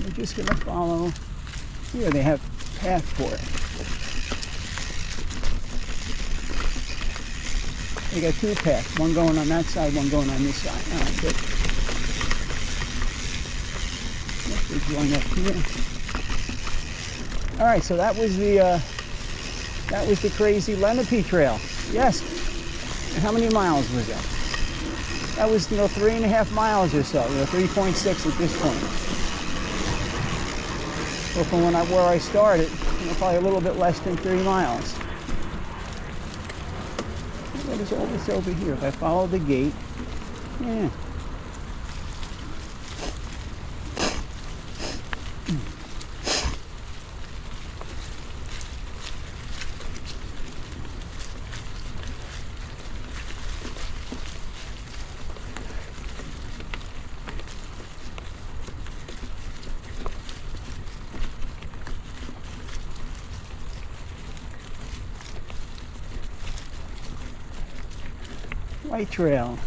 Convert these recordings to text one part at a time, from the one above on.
We're just going to follow. Here they have path for it. They got two paths, one going on that side, one going on this side. All right, good. There's one up here. All right, so that was the crazy Lenape Trail. Yes. And how many miles was that? That was 3.5 miles or so. 3.6 at this point. Well, from where I started, probably a little bit less than 3 miles. What is all this over here? If I follow the gate, yeah. White trail.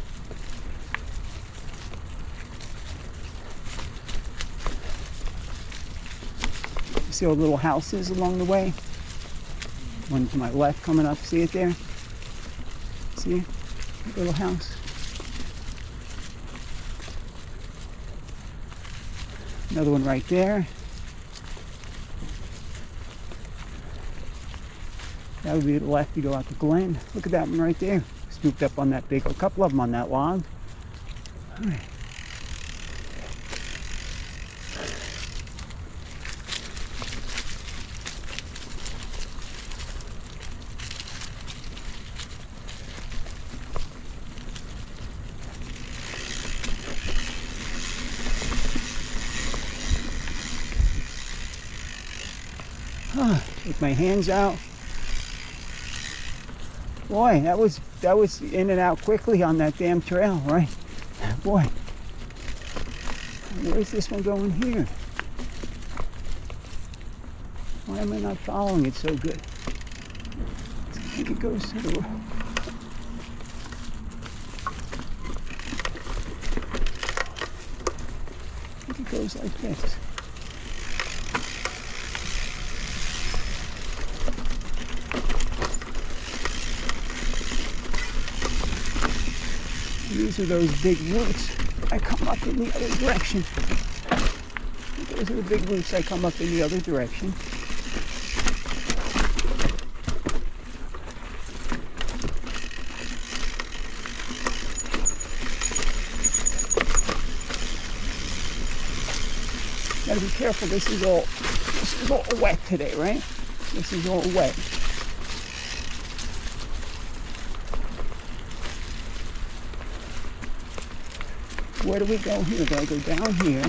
See all the little houses along the way? One to my left coming up, see it there? See it? Little house. Another one right there. That would be the left, you go out to Glen. Look at that one right there. Scooped up on that big, a couple of them on that log. All right. Take my hands out. Boy, that was in and out quickly on that damn trail, right? Boy, where's this one going here? Why am I not following it so good? I think it goes through. I think it goes like this. These are those big roots. I come up in the other direction. Those are the big roots. I come up in the other direction. Gotta be careful. This is all wet today, right? This is all wet. Where do we go here? Do I go down here?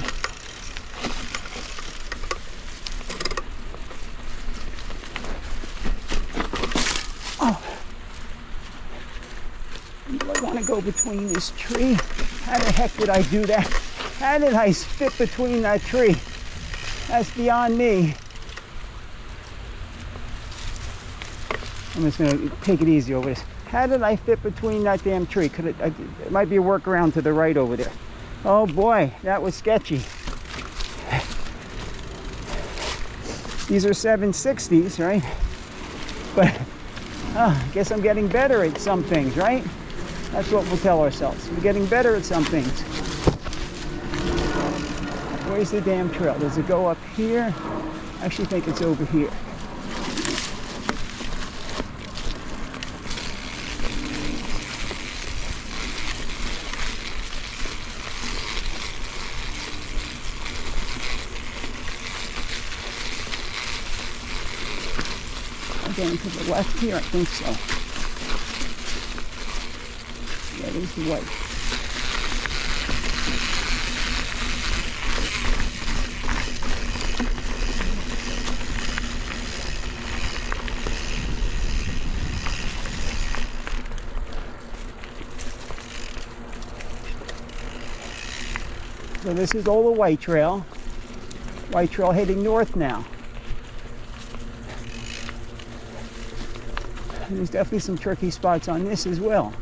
Oh! Do I want to go between this tree? How the heck did I do that? How did I fit between that tree? That's beyond me. I'm just going to take it easy over this. How did I fit between that damn tree? It might be a workaround to the right over there. Oh boy, that was sketchy. These are 760s, right? But I guess I'm getting better at some things, right? That's what we'll tell ourselves. We're getting better at some things. Where's the damn trail? Does it go up here? I actually think it's over here. Going to the left here, I think so. Yeah, there's the white. So this is all the White Trail. White Trail heading north now. And there's definitely some tricky spots on this as well.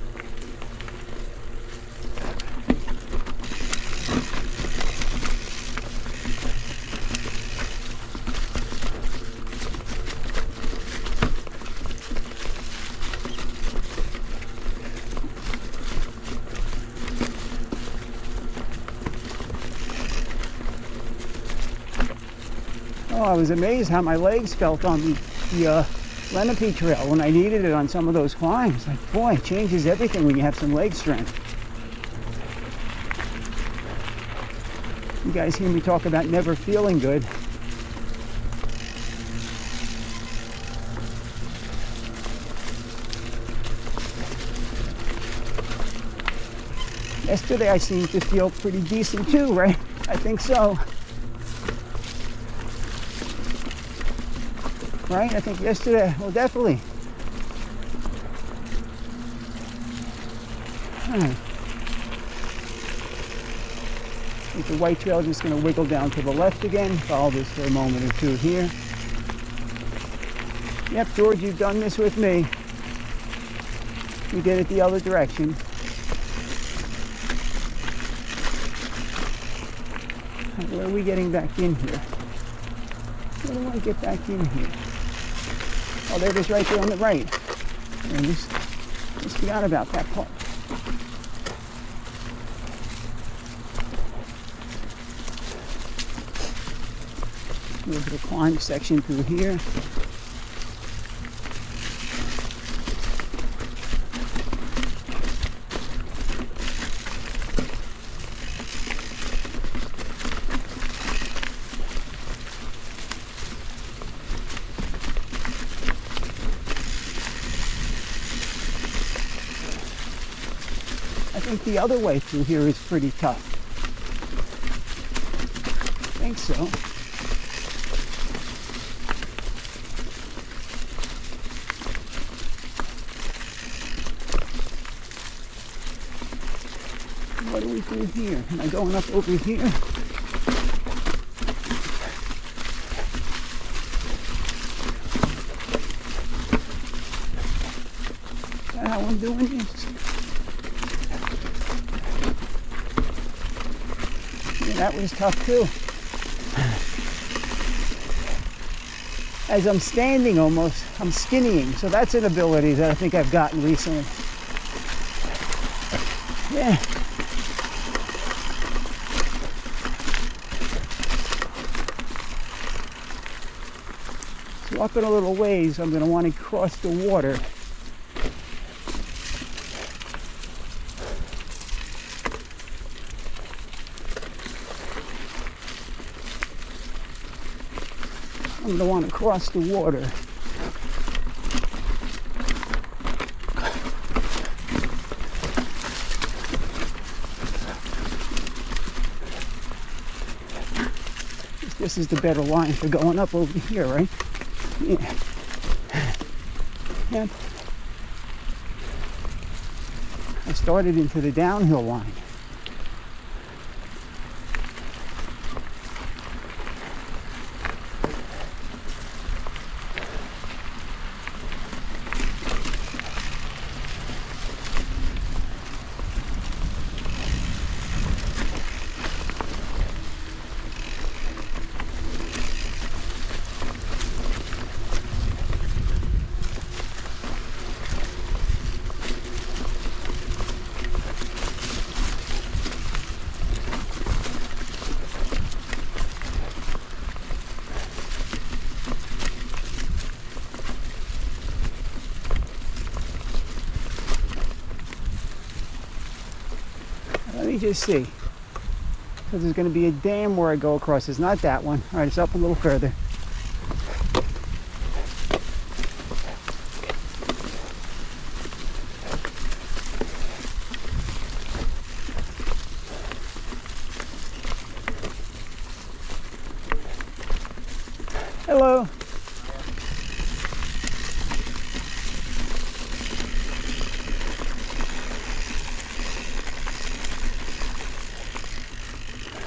Oh, I was amazed how my legs felt on the Lenape Trail when I needed it on some of those climbs. Like, boy, it changes everything when you have some leg strength. You guys hear me talk about never feeling good. Yesterday I seemed to feel pretty decent too, right? I think so. Right? I think yesterday, well, definitely. All right. I think the white trail is just going to wiggle down to the left again. Follow this for a moment or two here. Yep, George, you've done this with me. We did it the other direction. Where are we getting back in here? Where do I get back in here? Oh, there it is right there on the right. I just forgot about that part. A little bit of climb section through here. I think the other way through here is pretty tough. I think so. What do we do here? Am I going up over here? Is that how I'm doing this? That was tough too. As I'm standing almost, I'm skinnying. So that's an ability that I think I've gotten recently. Yeah. So walking a little ways, I'm going to want to cross the water. I'm going to want to cross the water. This is the better line for going up over here, right? Yeah. Yep. I started into the downhill line. Let me just see. So there's going to be a dam where I go across. It's not that one. All right, it's up a little further. Hello.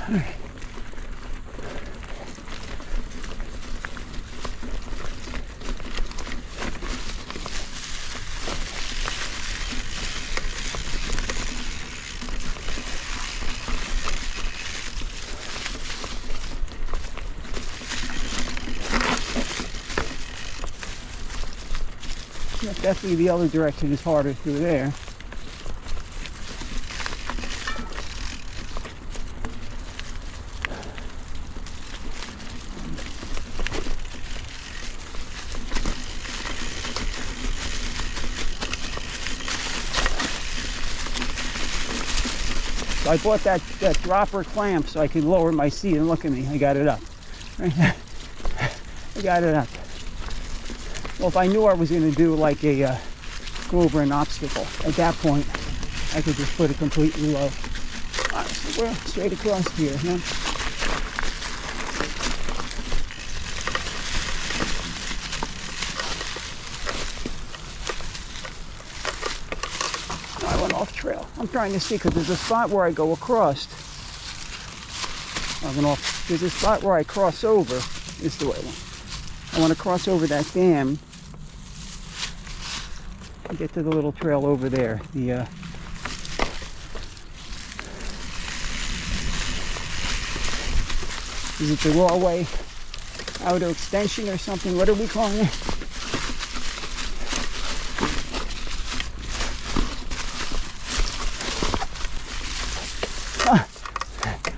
All right. Yeah, definitely the other direction is harder through there. So I bought that dropper clamp so I could lower my seat, and look at me, I got it up. Right? I got it up. Well, if I knew I was going to do like a go over an obstacle, at that point I could just put it completely low. All right, so we're straight across here. Huh? I went off trail. I'm trying to see, because there's a spot where I go across. I went off. There's a spot where I cross over. This is the way I want. I want to cross over that dam and get to the little trail over there. Is it the raw way outer extension or something? What are we calling it?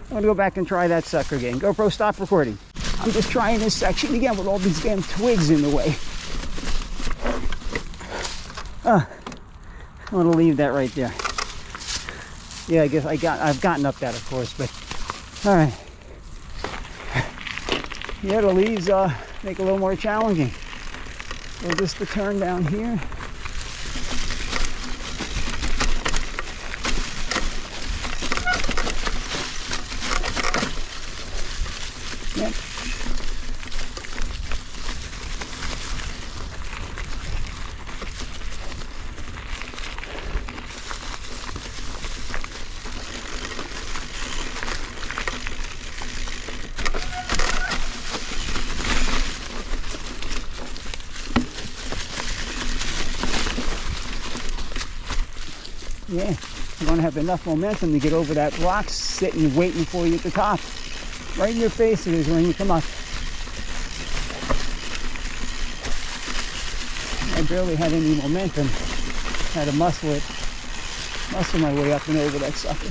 I'm gonna go back and try that sucker again. GoPro, stop recording. I'm just trying this section again with all these damn twigs in the way. I'm gonna leave that right there. Yeah, I guess I've gotten up that, of course, but all right. Yeah, the leaves make it a little more challenging. So just the turn down here. Yep. Yeah, you want to have enough momentum to get over that rock sitting waiting for you at the top. Right in your face it is when you come up. I barely had any momentum. Had to muscle my way up and over that sucker.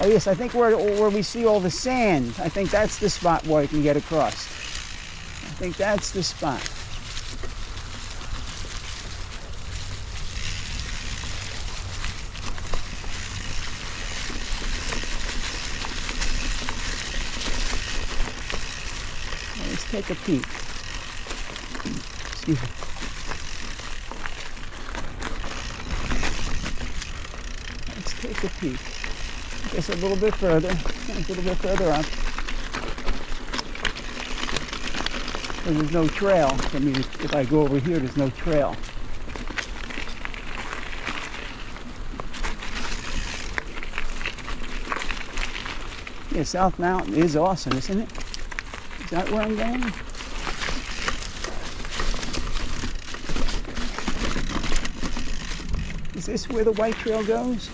Oh yes, I think where we see all the sand, I think that's the spot where I can get across. I think that's the spot. Let's take a peek. Excuse me. Let's take a peek. Just a little bit further up. And there's no trail. I mean, if I go over here, there's no trail. Yeah, South Mountain is awesome, isn't it? Is that where I'm going? Is this where the white trail goes?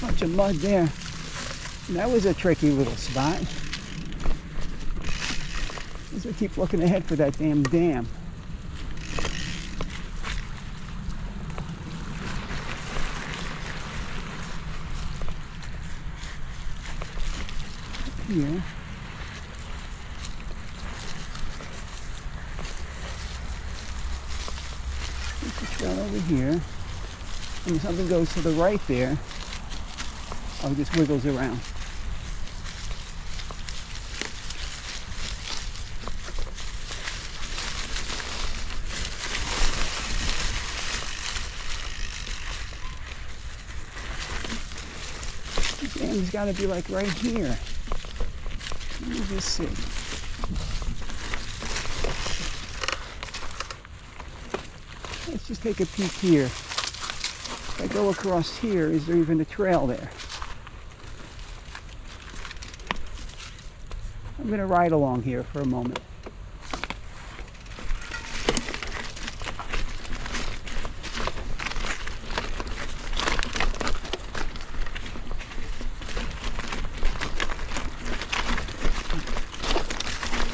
Bunch of mud there. That was a tricky little spot. Just keep looking ahead for that damn dam. Here. There's the trail over here. And if something goes to the right there, it just wiggles around. This dam's got to be like right here. Let me just see. Let's just take a peek here. If I go across here, is there even a trail there? I'm going to ride along here for a moment.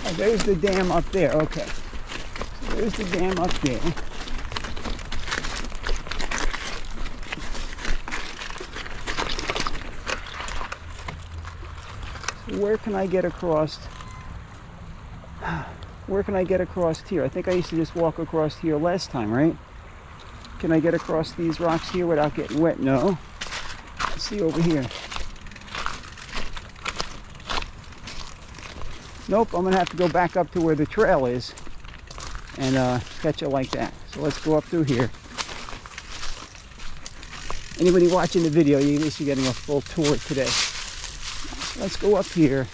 Oh, there's the dam up there. Okay. So there's the dam up there. Where can I get across? Where can I get across here? I think I used to just walk across here last time, right? Can I get across these rocks here without getting wet? No. Let's see over here. Nope, I'm gonna have to go back up to where the trail is and catch it like that. So let's go up through here. Anybody watching the video, at least you're getting a full tour today. Let's go up here.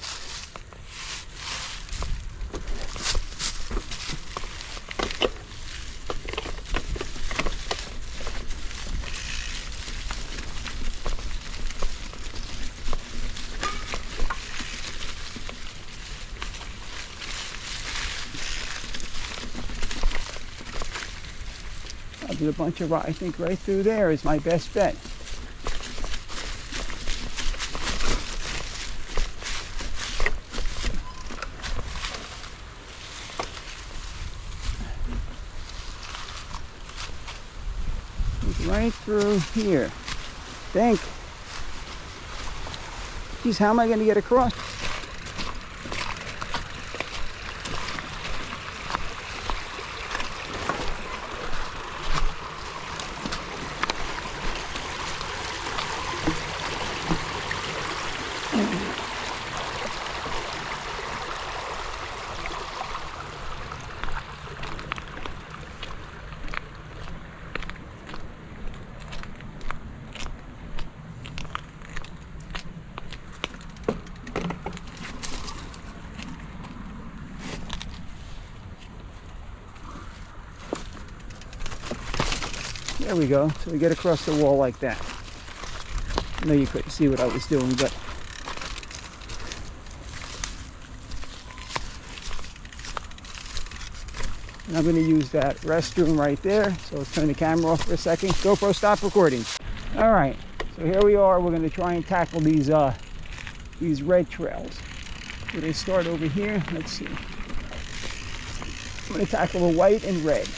I'll do a bunch of rock. I think right through there is my best bet. Right through here. Think. Geez, how am I going to get across? There we go. So we get across the wall like that. I know you couldn't see what I was doing, but and I'm going to use that restroom right there. So let's turn the camera off for a second. GoPro, stop recording. All right. So here we are. We're going to try and tackle these red trails. So they start over here. Let's see. I'm going to tackle the white and red.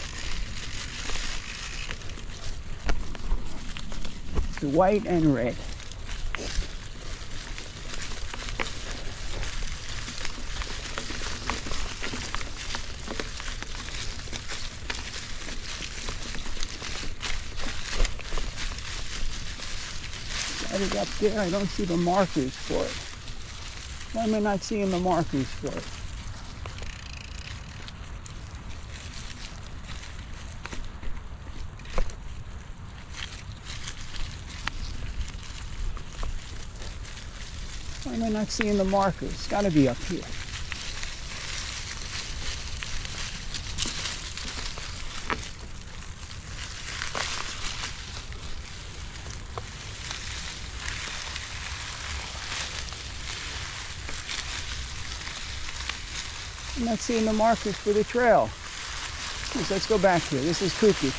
The white and red. Got it up there. I don't see the markers for it. Why am I not seeing the markers for it? Why am I not seeing the markers? It's got to be up here. I'm not seeing the markers for the trail. Let's go back here. This is kooky.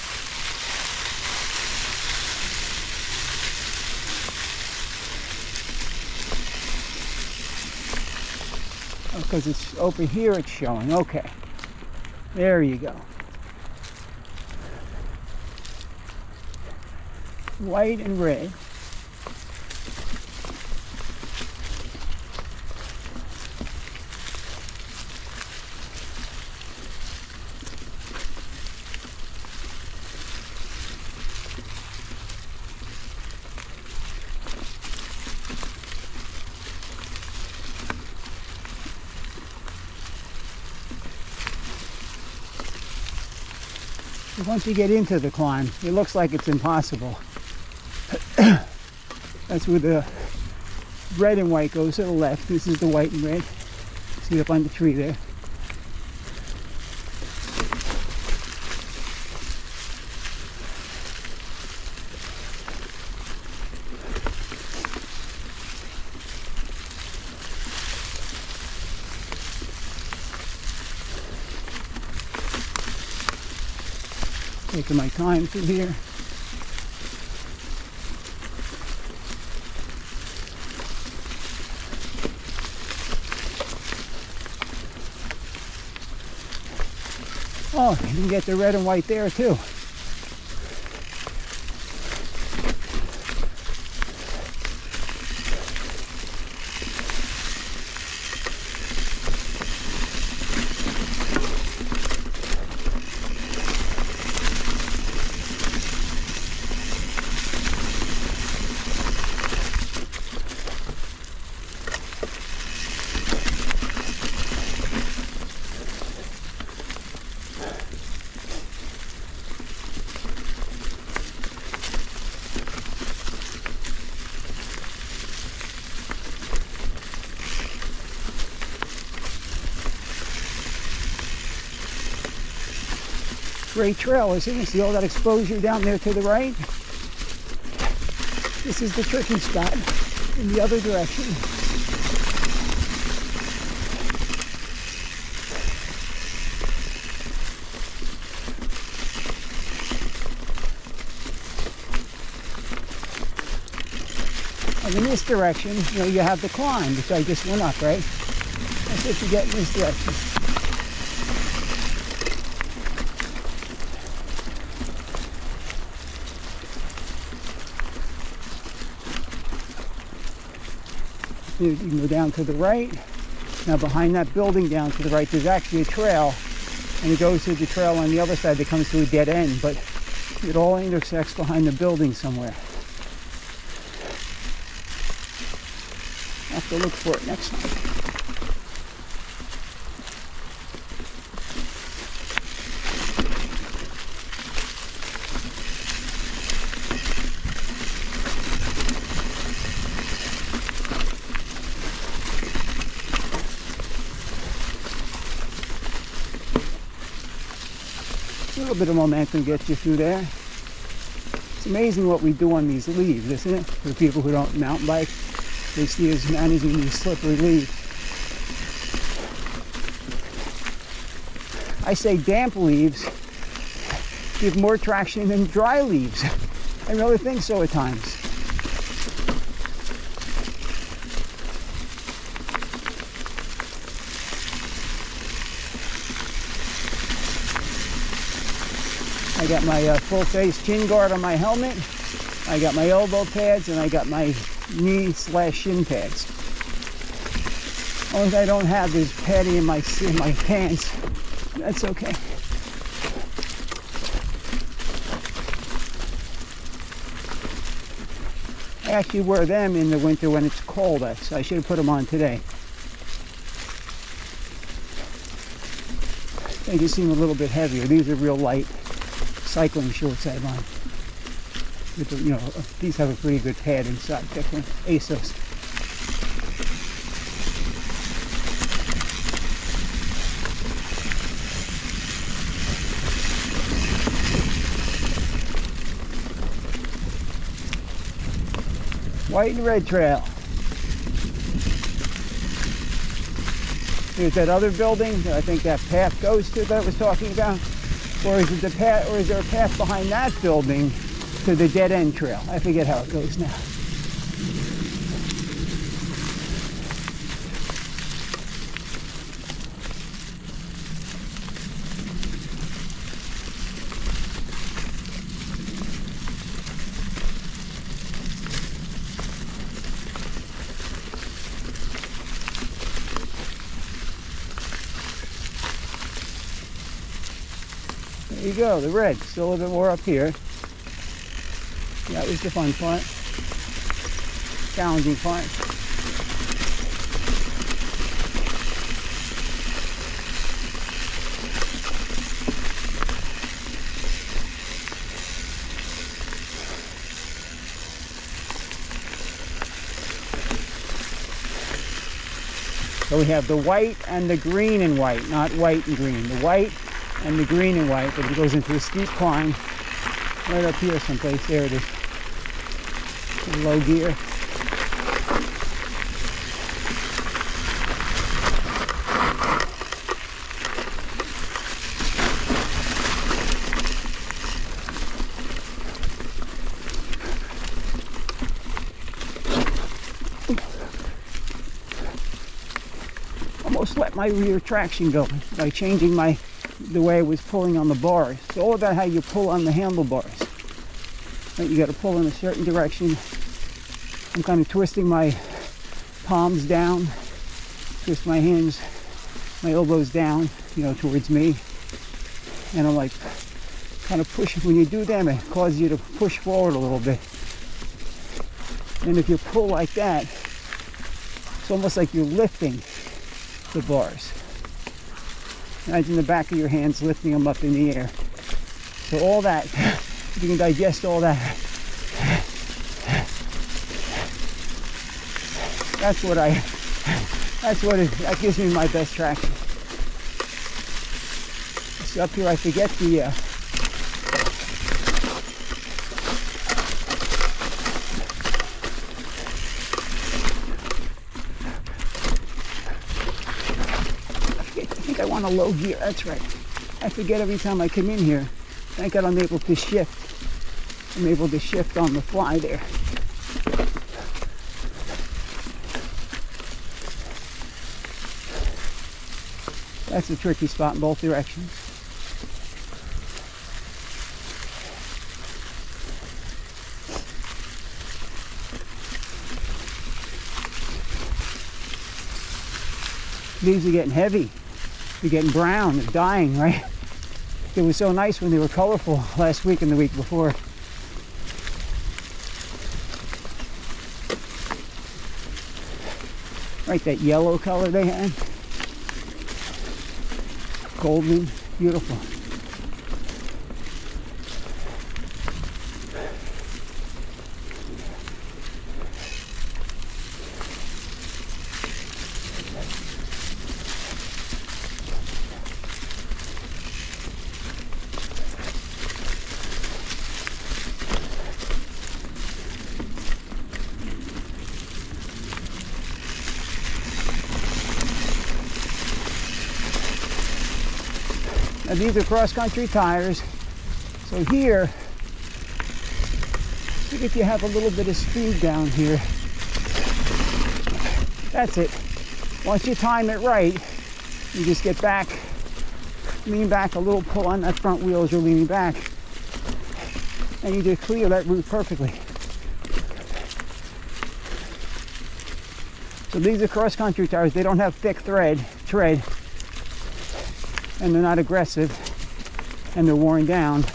Because it's over here it's showing. Okay. There you go. White and red. Once you get into the climb, it looks like it's impossible. That's where the red and white goes to the left. This is the white and red. See up on the tree there. Taking my time through here. Oh, you can get the red and white there too. Great trail, isn't it? See all that exposure down there to the right? This is the tricky spot in the other direction. And in this direction, you know, you have the climb, which I just went up, right? That's what you get in this direction. You can go down to the right. Now behind that building down to the right, there's actually a trail, and it goes to the trail on the other side that comes to a dead end, but it all intersects behind the building somewhere. I'll have to look for it next time. A little bit of momentum gets you through there. It's amazing what we do on these leaves, isn't it? For people who don't mountain bike, they see us managing these slippery leaves. I say damp leaves give more traction than dry leaves. I really think so at times. I got my full face chin guard on my helmet. I got my elbow pads, and I got my knee/shin pads. Only thing I don't have is padding in my pants. That's okay. I actually wear them in the winter when it's cold, so I should have put them on today. They just seem a little bit heavier. These are real light cycling shorts I have on. With the, you know, these have a pretty good pad inside. Definitely ASOS. White and red trail. There's that other building that I think that path goes to that I was talking about. Or is it the path, or is there a path behind that building to the dead end trail? I forget how it goes now. There you go, the red. Still a little bit more up here. That was the fun part. Challenging part. So we have the white and the green and white, not white and green. The white and the green and white, but it goes into a steep climb right up here someplace. There it is. Low gear. Almost let my rear traction go by changing the way I was pulling on the bars. It's all about how you pull on the handlebars. Right, you got to pull in a certain direction. I'm kind of twisting my palms down, twist my hands, my elbows down, you know, towards me. And I'm like kind of pushing. When you do them, it causes you to push forward a little bit. And if you pull like that, it's almost like you're lifting the bars. Imagine the back of your hands lifting them up in the air. So all that, if you can digest all that, that gives me my best traction. So up here I forget on a low gear. That's right. I forget every time I come in here. Thank God I'm able to shift. I'm able to shift on the fly there. That's a tricky spot in both directions. Leaves are getting heavy. They're getting brown. They're dying, right? It was so nice when they were colorful last week and the week before. Right, that yellow color they had. Golden, beautiful. Now these are cross-country tires, so here, see if you have a little bit of speed down here. That's it. Once you time it right, you just get back, lean back a little, pull on that front wheel as you're leaning back, and you just clear that route perfectly. So these are cross-country tires. They don't have thick tread, and they're not aggressive, and they're worn down.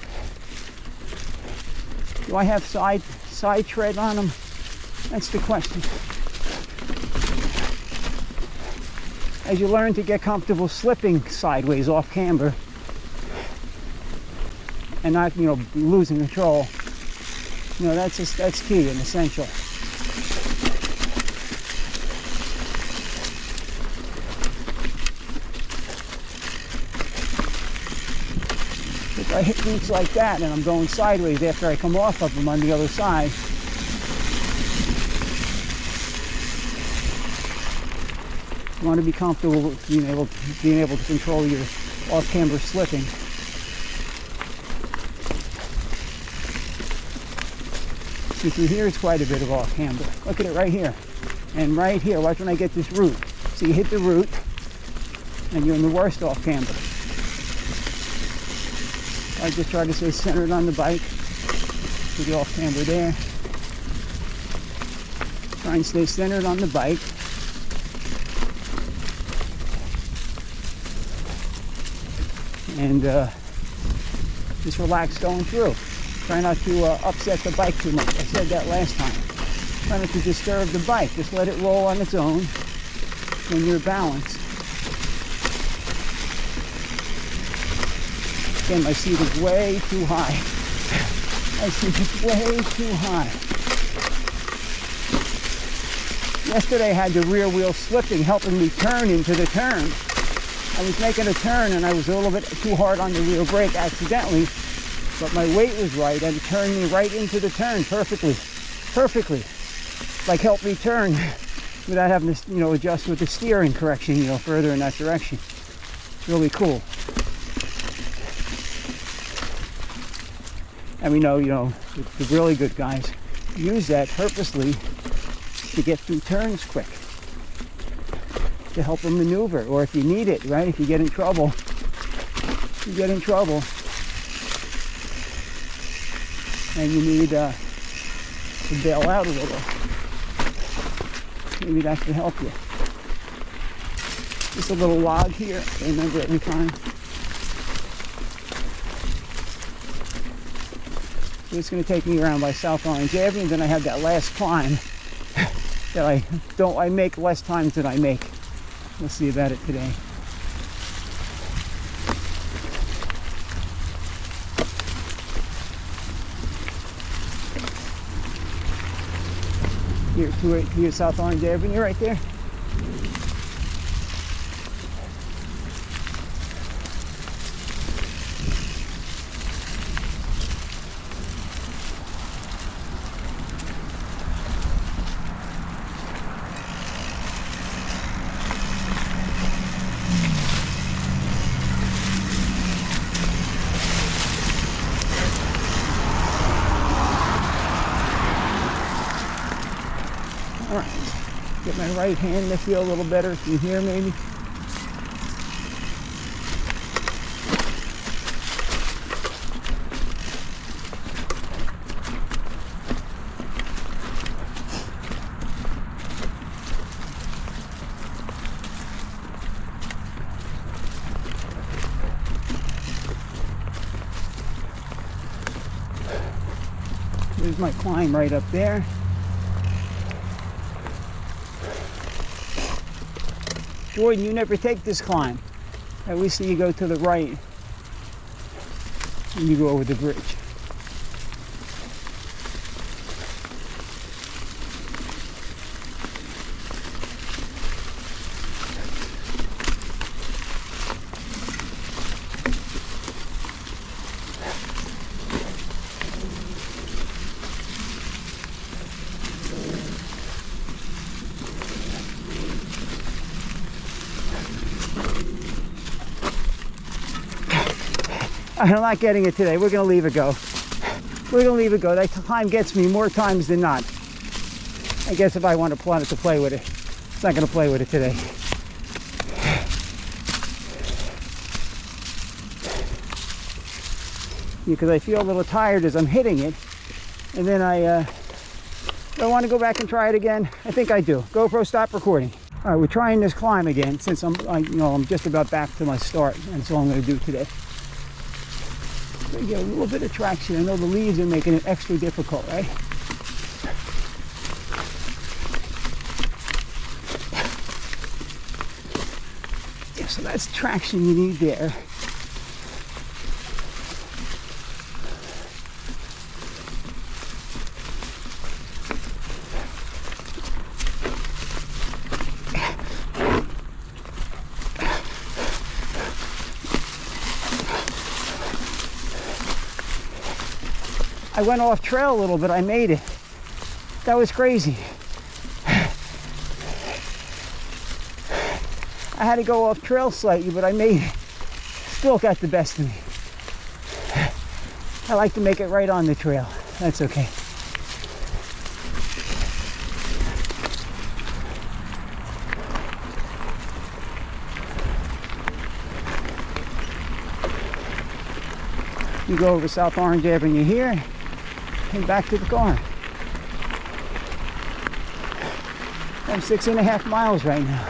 Do I have side tread on them? That's the question. As you learn to get comfortable slipping sideways off camber and not, losing control, that's key and essential. If I hit roots like that and I'm going sideways after I come off of them on the other side, you want to be comfortable with being able to control your off-camber slipping. See, through here it's quite a bit of off-camber. Look at it right here. And right here, watch when I get this root. So you hit the root and you're in the worst off-camber. I just try to stay centered on the bike with the off camber there. Try and stay centered on the bike. And just relax going through. Try not to upset the bike too much. I said that last time. Try not to disturb the bike. Just let it roll on its own when you're balanced. Again, my seat is way too high. My seat is way too high. Yesterday I had the rear wheel slipping, helping me turn into the turn. I was making a turn and I was a little bit too hard on the rear brake accidentally, but my weight was right and it turned me right into the turn perfectly. Perfectly. Like helped me turn without having to, adjust with the steering correction, further in that direction. Really cool. And we know, the really good guys use that purposely to get through turns quick, to help them maneuver, or if you need it, right? If you get in trouble, and you need to bail out a little. Maybe that could help you. Just a little log here, remember every time. So it's going to take me around by South Orange Avenue, and then I have that last climb that I make less times than I make. We'll see about it today. Here, South Orange Avenue, right there. All right, get my right hand to feel a little better from here maybe. There's my climb right up there. Jordan, you never take this climb. At least you go to the right and you go over the bridge. I'm not getting it today. We're going to leave it go. We're going to leave it go. That climb gets me more times than not. I guess if I want to want it to play with it, it's not going to play with it today. Because I feel a little tired as I'm hitting it. And then do I want to go back and try it again? I think I do. GoPro, stop recording. All right, we're trying this climb again since I'm just about back to my start. And that's all I'm going to do today. Get a little bit of traction. I know the leaves are making it extra difficult, right? Yeah, so that's traction you need there. I went off trail a little bit. I made it. That was crazy. I had to go off trail slightly, but I made it. Still got the best of me. I like to make it right on the trail. That's okay. You go over South Orange Avenue here. And back to the car. I'm 6.5 miles right now.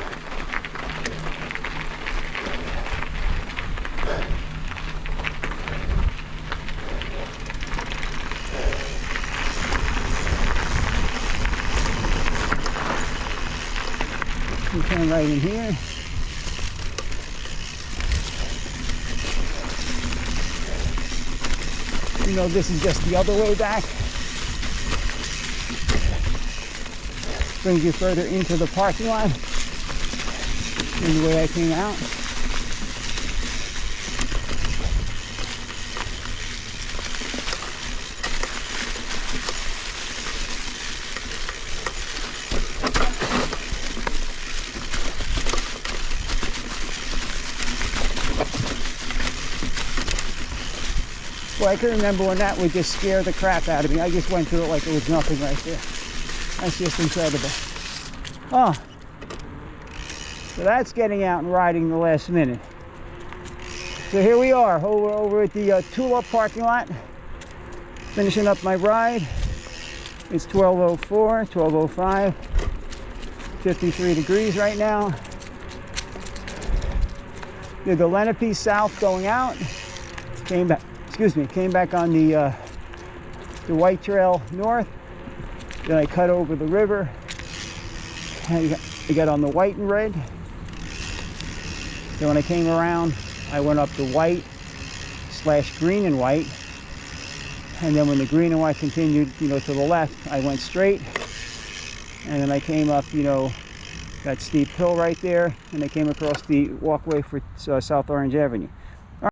You turn right in here. You know, this is just the other way back. Brings you further into the parking lot than the way I came out. Well, I can remember when that would just scare the crap out of me. I just went through it like it was nothing right there. That's just incredible. Oh, so that's getting out and riding the last minute. So here we are over at the Tulip parking lot, finishing up my ride. It's 12:04, 12:05, 53 degrees right now. Did the Lenape south going out. Came back on the White Trail north. Then I cut over the river. I got on the white and red. Then when I came around, I went up the white / green and white. And then when the green and white continued, to the left, I went straight. And then I came up, that steep hill right there, and I came across the walkway for South Orange Avenue.